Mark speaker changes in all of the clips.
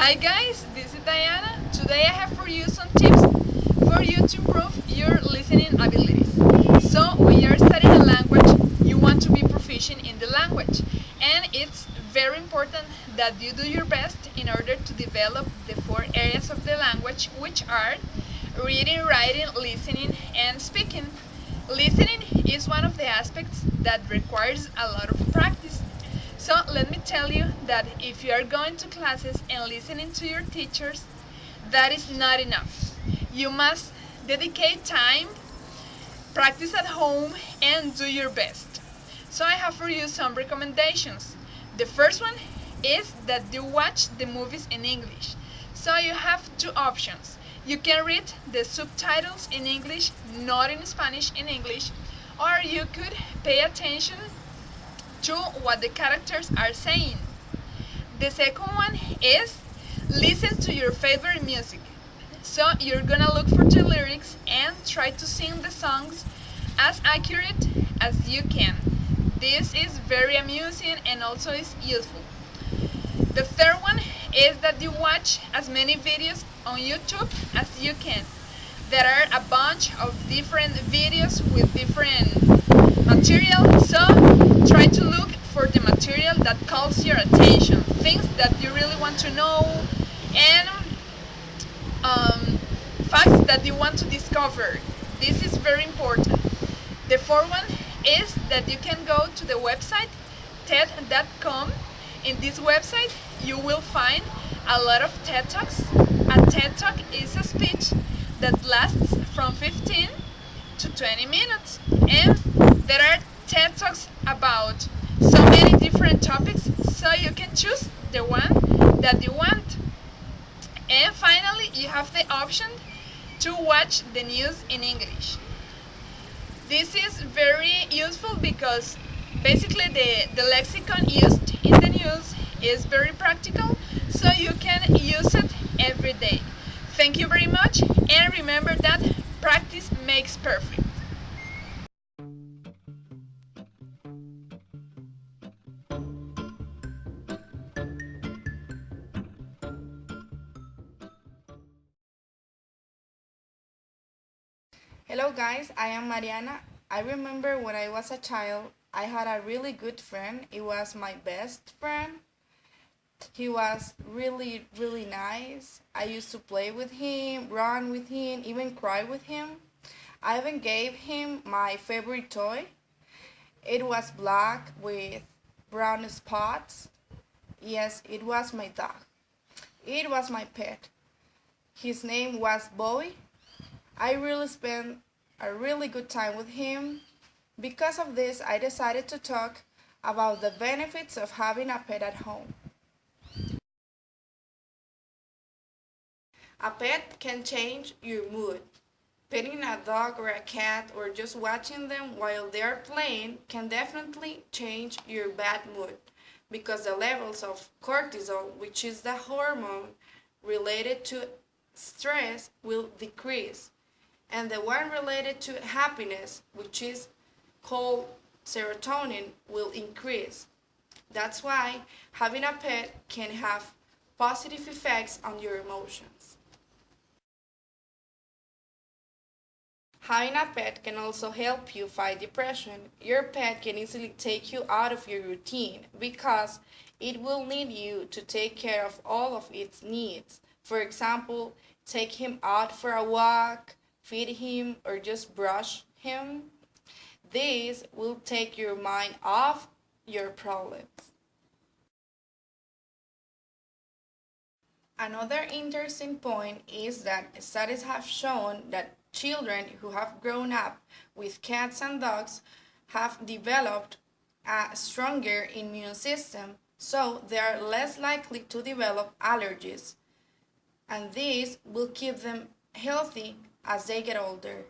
Speaker 1: Hi guys, this is Diana. Today I have for you some tips for you to improve your listening abilities. So when you're studying a language, you want to be proficient in the language, and it's very important that you do your best in order to develop the four areas of the language, which are reading, writing, listening, and speaking. Listening is one of the aspects that requires a lot of practice. So let me tell you that if you are going to classes and listening to your teachers, that is not enough. You must dedicate time, practice at home, and do your best. So I have for you some recommendations. The first one is that you watch the movies in English. So you have two options. You can read the subtitles in English, not in Spanish, in English, or you could pay attention to what the characters are saying. The second one is listen to your favorite music. So you're gonna look for the lyrics and try to sing the songs as accurate as you can. This is very amusing and also is useful. The third one is that you watch as many videos on YouTube as you can. There are a bunch of different videos with different material, so try to look for the material that calls your attention, things that you really want to know, and facts that you want to discover. This is very important. The fourth one is that you can go to the website TED.com. In this website, you will find a lot of TED Talks. A TED Talk is a speech that lasts from 15 to 20 minutes. And there are TED Talks about so many different topics, so you can choose the one that you want. And finally, you have the option to watch the news in English. This is very useful because basically the lexicon used in the news is very practical, so you can use it every day. Thank you very much, and remember that practice makes perfect.
Speaker 2: Hello guys, I am Mariana. I remember when I was a child, I had a really good friend. It was my best friend. He was really nice. I used to play with him, run with him, even cry with him. I even gave him my favorite toy. It was black with brown spots. Yes, it was my dog. It was my pet. His name was Bowie. I really spent a really good time with him. Because of this, I decided to talk about the benefits of having a pet at home. A pet can change your mood. Petting a dog or a cat or just watching them while they are playing can definitely change your bad mood because the levels of cortisol, which is the hormone related to stress, will decrease, and the one related to happiness, which is called serotonin, will increase. That's why having a pet can have positive effects on your emotions. Having a pet can also help you fight depression. Your pet can easily take you out of your routine because it will need you to take care of all of its needs. For example, take him out for a walk, feed him, or just brush him. This will take your mind off your problems. Another interesting point is that studies have shown that children who have grown up with cats and dogs have developed a stronger immune system, so they are less likely to develop allergies, and this will keep them healthy as they get older.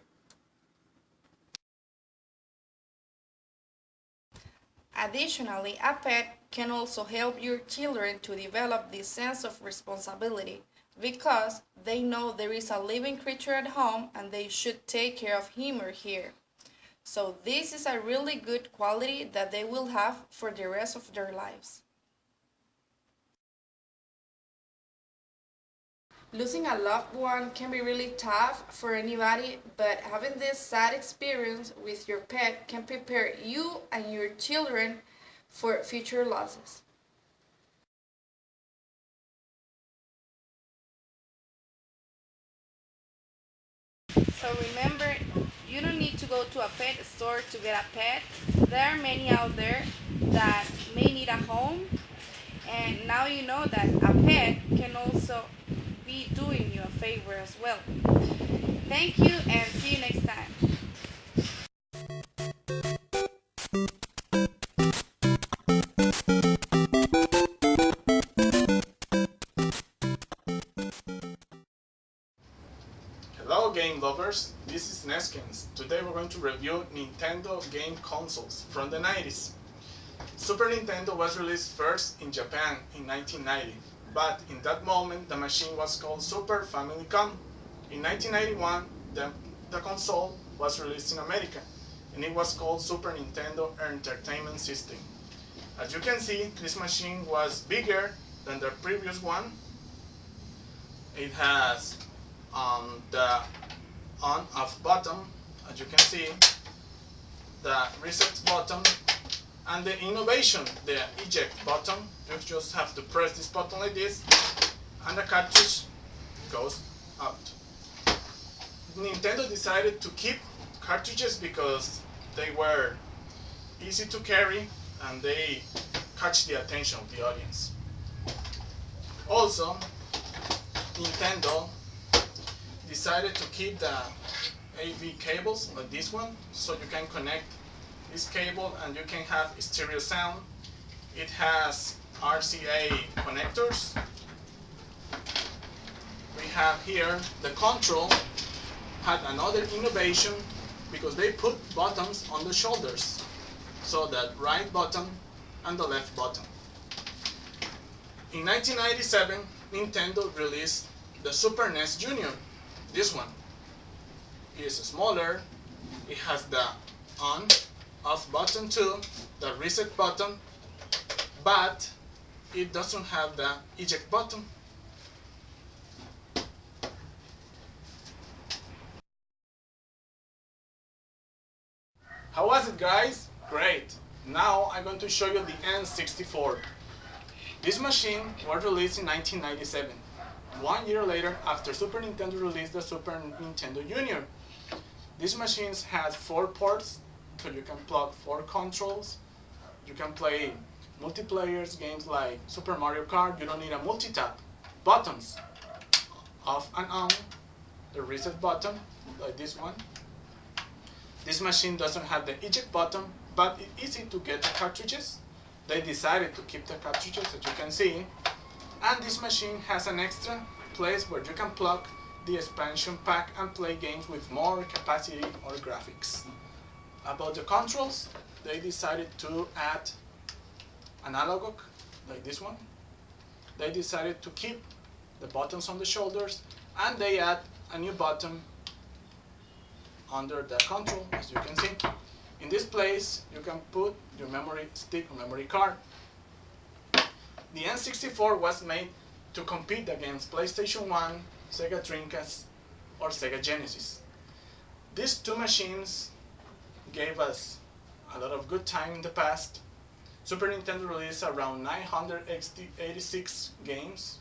Speaker 2: Additionally, a pet can also help your children to develop this sense of responsibility because they know there is a living creature at home and they should take care of him or her. So this is a really good quality that they will have for the rest of their lives. Losing a loved one can be really tough for anybody, but having this sad experience with your pet can prepare you and your children for future losses. So remember, you don't need to go to a pet store to get a pet. There are many out there that may need a home, and now you know that a pet can also be doing you a favor as well. Thank you and see you next time.
Speaker 3: Hello game lovers, this is Neskins. Today we're going to review Nintendo game consoles from the 90s. Super Nintendo was released first in Japan in 1990, but in that moment the machine was called Super Famicom. In 1991, the console was released in America, and it was called Super Nintendo Entertainment System. As you can see, this machine was bigger than the previous one. It has the on-off button, as you can see, the reset button, and the innovation, the eject button. You just have to press this button like this, and the cartridge goes out. Nintendo decided to keep cartridges because they were easy to carry and they catch the attention of the audience. Also, Nintendo decided to keep the AV cables like this one, so you can connect this cable and you can have stereo sound. It has RCA connectors. We have here the control had another innovation because they put buttons on the shoulders, so that right button and the left button. In 1997, Nintendo released the Super NES Junior. This one is smaller. It has the on, off button too, the reset button, but it doesn't have the eject button. How was it, guys? Great! Now I'm going to show you the N64. This machine was released in 1997. 1 year later, after Super Nintendo released the Super Nintendo Junior. These machines had 4 ports, so you can plug 4 controls. You can play multiplayer games like Super Mario Kart. You don't need a multi-tap. Buttons, off and on, the reset button, like this one. This machine doesn't have the eject button, but it's easy to get the cartridges. They decided to keep the cartridges, as you can see. And this machine has an extra place where you can plug the expansion pack and play games with more capacity or graphics. About the controls, they decided to add an analog like this one. They decided to keep the buttons on the shoulders, and they add a new button under the control, as you can see. In this place, you can put your memory stick or memory card. The N64 was made to compete against PlayStation 1, Sega Dreamcast, or Sega Genesis. These two machines gave us a lot of good time in the past. Super Nintendo released around 986 games.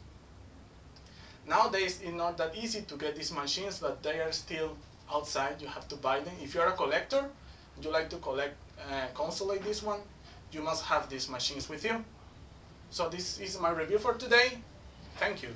Speaker 3: Nowadays, it's not that easy to get these machines, but they are still outside. You have to buy them. If you're a collector, you like to collect a console like this one, you must have these machines with you. So this is my review for today. Thank you.